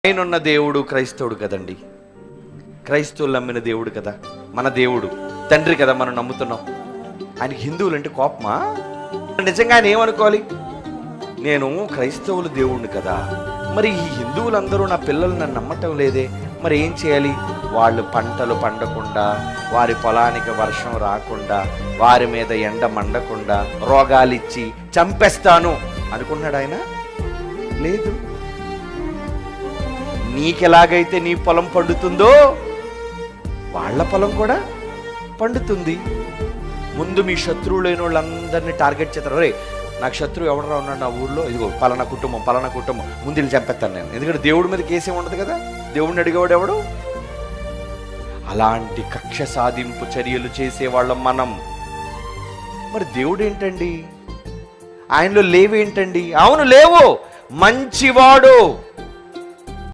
ఆయనున్న దేవుడు క్రైస్తవుడు కదండి. క్రైస్తవులు నమ్మిన దేవుడు కదా, మన దేవుడు తండ్రి కదా మనం నమ్ముతున్నాం. ఆయనకి హిందువులు అంటే కోపమా? నిజంగా ఆయన ఏమనుకోవాలి? నేను క్రైస్తవుల దేవుడిని కదా, మరి ఈ హిందువులందరూ నా పిల్లలు నన్ను నమ్మటం లేదే, మరి ఏం చేయాలి? వాళ్ళు పంటలు పండకుండా, వారి పొలానికి వర్షం రాకుండా, వారి మీద ఎండ మండకుండా రోగాలిచ్చి చంపేస్తాను అనుకున్నాడు ఆయన? లేదు. నీకెలాగైతే నీ పొలం పండుతుందో వాళ్ళ పొలం కూడా పండుతుంది. ముందు మీ శత్రువులైన వాళ్ళందరినీ టార్గెట్ చేస్తారు. రే, నాకు శత్రువు ఎవడరా ఉన్నాడు నా ఊళ్ళో, ఇదిగో పలానా కుటుంబం ముందు వెళ్ళి చంపేస్తాను నేను. ఎందుకంటే దేవుడి మీద కేసే ఉండదు కదా, దేవుడిని అడిగేవాడు ఎవడు? అలాంటి కక్ష సాధింపు చర్యలు చేసేవాళ్ళం మనం. మరి దేవుడు ఏంటండి? ఆయనలో లేవేంటండి? అవును లేవు, మంచివాడు.